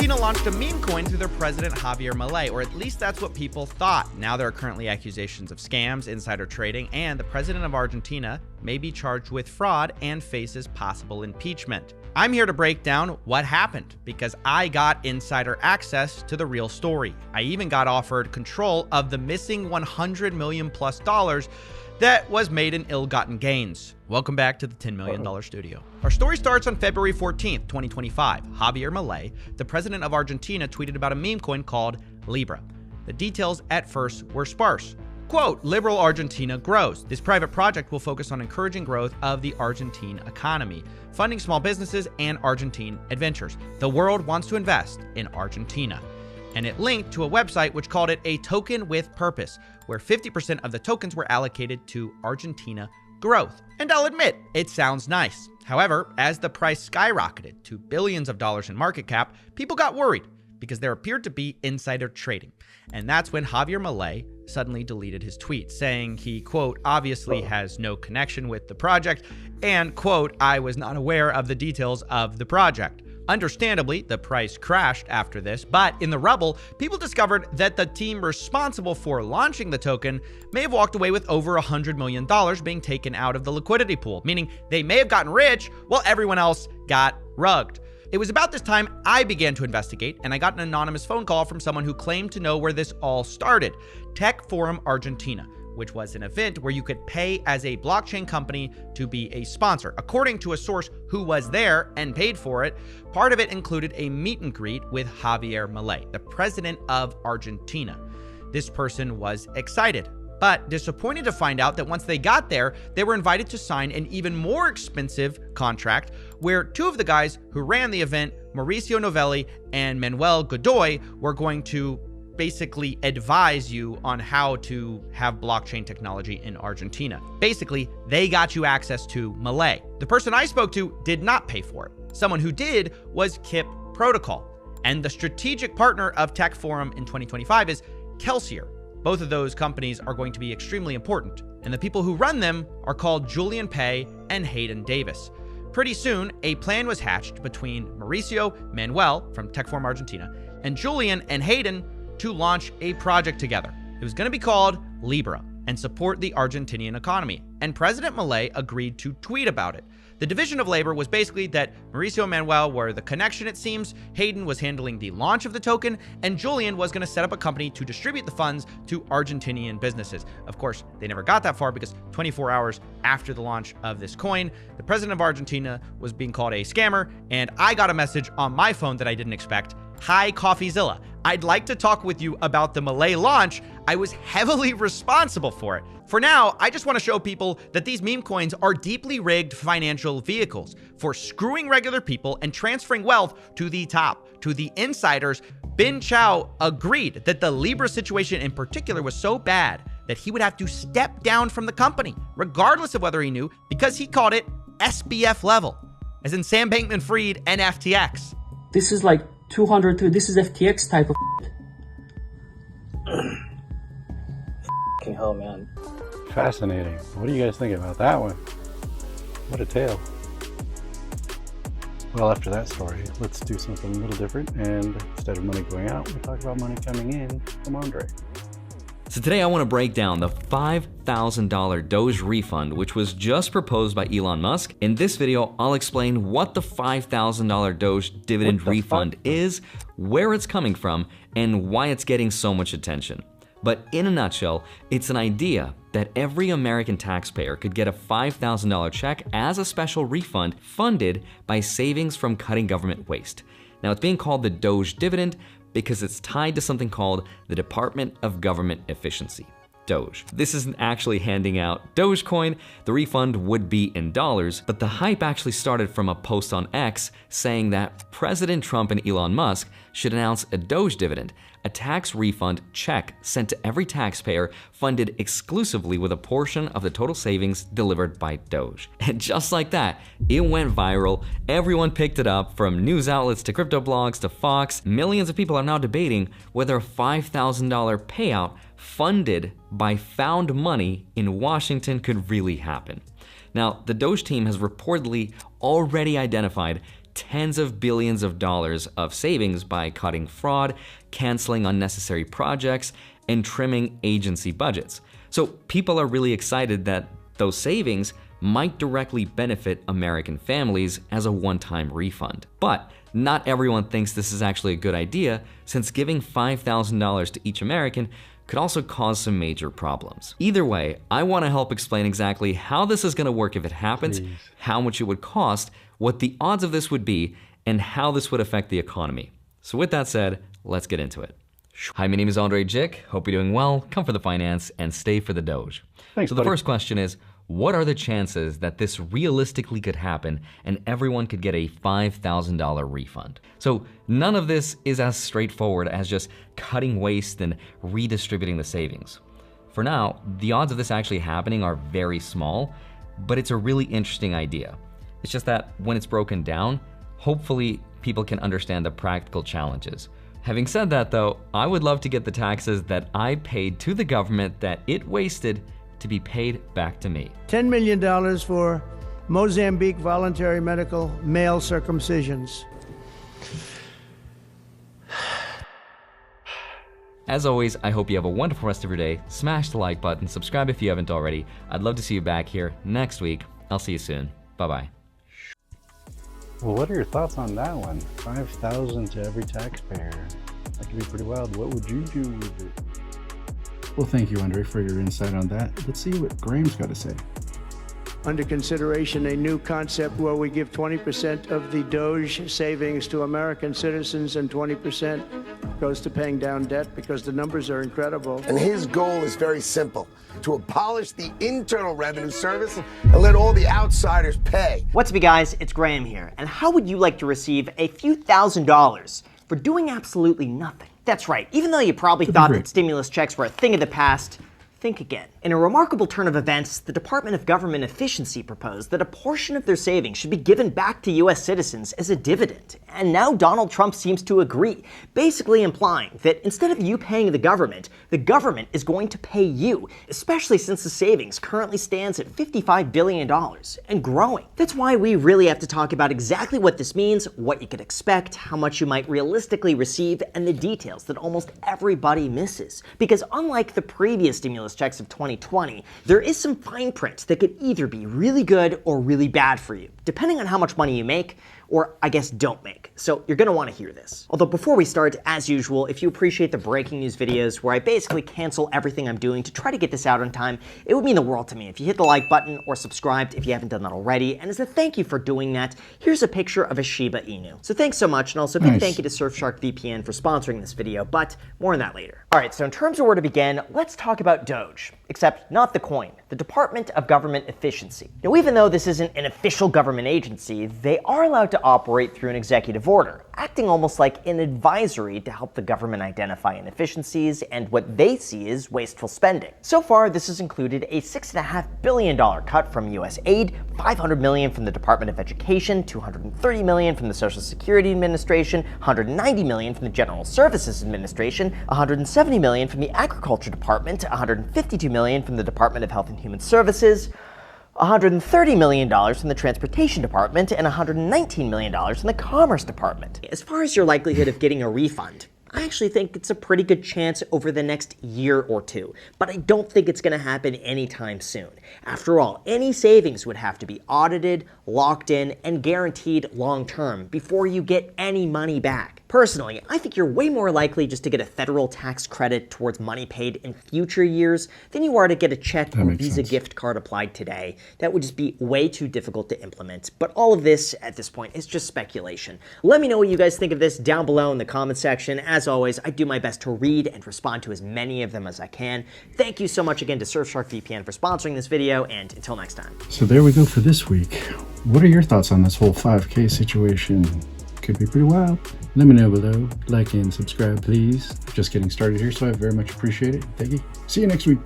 Argentina launched a meme coin through their president Javier Milei, or at least that's what people thought. Now there are currently accusations of scams, insider trading, and the president of Argentina may be charged with fraud and faces possible impeachment. I'm here to break down what happened because I got insider access to the real story. I even got offered control of the missing $100 million plus that was made in ill-gotten gains. Welcome back to the $10 million studio. Our story starts on February 14th, 2025. Javier Milei, the president of Argentina, tweeted about a meme coin called Libra. The details at first were sparse. Quote, liberal Argentina grows. This private project will focus on encouraging growth of the Argentine economy, funding small businesses and Argentine adventures. The world wants to invest in Argentina. And it linked to a website which called it a token with purpose, where 50% of the tokens were allocated to Argentina growth. And I'll admit, it sounds nice. However, as the price skyrocketed to billions of dollars in market cap, people got worried because there appeared to be insider trading. And that's when Javier Milei suddenly deleted his tweet, saying he, quote, obviously has no connection with the project, and, quote, I was not aware of the details of the project. Understandably, the price crashed after this, but in the rubble, people discovered that the team responsible for launching the token may have walked away with over $100 million being taken out of the liquidity pool, meaning they may have gotten rich while everyone else got rugged. It was about this time I began to investigate, and I got an anonymous phone call from someone who claimed to know where this all started, Tech Forum Argentina, which was an event where you could pay as a blockchain company to be a sponsor. According to a source who was there and paid for it, part of it included a meet and greet with Javier Milei, the president of Argentina. This person was excited, but disappointed to find out that once they got there, they were invited to sign an even more expensive contract where two of the guys who ran the event, Mauricio Novelli and Manuel Godoy, were going to basically advise you on how to have blockchain technology in Argentina. Basically, they got you access to Milei. The person I spoke to did not pay for it. Someone who did was Kip Protocol. And the strategic partner of Tech Forum in 2025 is Kelsier. Both of those companies are going to be extremely important. And the people who run them are called Julian Pei and Hayden Davis. Pretty soon, a plan was hatched between Mauricio, Manuel from Tech Forum Argentina, and Julian and Hayden to launch a project together. It was going to be called Libra and support the Argentinian economy. And President Milei agreed to tweet about it. The division of labor was basically that Mauricio and Manuel were the connection, it seems, Hayden was handling the launch of the token, and Julian was going to set up a company to distribute the funds to Argentinian businesses. Of course, they never got that far because 24 hours after the launch of this coin, the president of Argentina was being called a scammer, and I got a message on my phone that I didn't expect. Hi, CoffeeZilla. I'd like to talk with you about the Milei launch. I was heavily responsible for it. For now, I just want to show people that these meme coins are deeply rigged financial vehicles for screwing regular people and transferring wealth to the top, to the insiders. Bin Chao agreed that the Libra situation in particular was so bad that he would have to step down from the company, regardless of whether he knew, because he called it SBF level, as in Sam Bankman-Fried and FTX. This is like 202. This is FTX type of Fucking hell, man. Fascinating. What do you guys think about that one? What a tale. Well, after that story, let's do something a little different, and instead of money going out, we talk about money coming in from Andre. So today I want to break down the $5,000 DOGE refund, which was just proposed by Elon Musk. In this video, I'll explain what the $5,000 DOGE dividend refund is, where it's coming from, and why it's getting so much attention. But in a nutshell, it's an idea that every American taxpayer could get a $5,000 check as a special refund funded by savings from cutting government waste. Now, it's being called the DOGE dividend because it's tied to something called the Department of Government Efficiency, DOGE. This isn't actually handing out Dogecoin. The refund would be in dollars, but the hype actually started from a post on X saying that President Trump and Elon Musk should announce a DOGE dividend, a tax refund check sent to every taxpayer funded exclusively with a portion of the total savings delivered by DOGE. And just like that, it went viral. Everyone picked it up, from news outlets to crypto blogs to Fox. Millions of people are now debating whether a $5,000 payout funded by found money in Washington could really happen. Now, the DOGE team has reportedly already identified tens of billions of dollars of savings by cutting fraud, canceling unnecessary projects, and trimming agency budgets. So people are really excited that those savings might directly benefit American families as a one-time refund. But not everyone thinks this is actually a good idea, since giving $5,000 to each American could also cause some major problems. Either way, I want to help explain exactly how this is going to work if it happens, how much it would cost, what the odds of this would be, and how this would affect the economy. So with that said, let's get into it. Hi, my name is Andre Jick. Hope you're doing well. Come for the finance and stay for the Doge. Thanks, so the buddy. first question is, what are the chances that this realistically could happen and everyone could get a $5,000 refund? So none of this is as straightforward as just cutting waste and redistributing the savings. For now, the odds of this actually happening are very small, but it's a really interesting idea. It's just that when it's broken down, hopefully people can understand the practical challenges. Having said that though, I would love to get the taxes that I paid to the government that it wasted to be paid back to me. $10 million for Mozambique voluntary medical male circumcisions. As always, I hope you have a wonderful rest of your day. Smash the like button, subscribe if you haven't already. I'd love to see you back here next week. I'll see you soon. Bye-bye. Well, what are your thoughts on that one? $5,000 to every taxpayer. That could be pretty wild. What would you do with it? Well, thank you, Andre, for your insight on that. Let's see what Graham's got to say. Under consideration, a new concept where we give 20% of the DOGE savings to American citizens and 20% goes to paying down debt because the numbers are incredible. And his goal is very simple, to abolish the Internal Revenue Service and let all the outsiders pay. What's up, you guys? It's Graham here. And how would you like to receive a few $1,000s for doing absolutely nothing? That's right. Even though you probably thought that stimulus checks were a thing of the past, think again. In a remarkable turn of events, the Department of Government Efficiency proposed that a portion of their savings should be given back to U.S. citizens as a dividend. And now Donald Trump seems to agree, basically implying that instead of you paying the government is going to pay you, especially since the savings currently stands at $55 billion and growing. That's why we really have to talk about exactly what this means, what you could expect, how much you might realistically receive, and the details that almost everybody misses. Because unlike the previous stimulus checks of 2020, there is some fine print that could either be really good or really bad for you, depending on how much money you make, or I guess don't make. So you're gonna wanna hear this. Although before we start, as usual, if you appreciate the breaking news videos where I basically cancel everything I'm doing to try to get this out on time, it would mean the world to me if you hit the like button or subscribed if you haven't done that already. And as a thank you for doing that, here's a picture of a Shiba Inu. So thanks so much, and also a big thank you to Surfshark VPN for sponsoring this video, but more on that later. All right, so in terms of where to begin, let's talk about DOGE. Except not the coin, the Department of Government Efficiency. Now, even though this isn't an official government agency, they are allowed to operate through an executive order, acting almost like an advisory to help the government identify inefficiencies and what they see as wasteful spending. So far, this has included a $6.5 billion cut from U.S. aid, $500 million from the Department of Education, $230 million from the Social Security Administration, $190 million from the General Services Administration, $170 million from the Agriculture Department, $152 million from the Department of Health and Human Services, $130 million from the Transportation Department, and $119 million from the Commerce Department. As far as your likelihood of getting a refund, I actually think it's a pretty good chance over the next year or two, but I don't think it's going to happen anytime soon. After all, any savings would have to be audited, locked in, and guaranteed long-term before you get any money back. Personally, I think you're way more likely just to get a federal tax credit towards money paid in future years than you are to get a check or Visa gift card applied today. That would just be way too difficult to implement. But all of this, at this point, is just speculation. Let me know what you guys think of this down below in the comment section. As always, I do my best to read and respond to as many of them as I can. Thank you so much again to Surfshark VPN for sponsoring this video, and until next time. So there we go for this week. What are your thoughts on this whole 5K situation? Could be pretty wild. Let me know below. Like and subscribe, please. Just getting started here, so I very much appreciate it. Thank you. See you next week.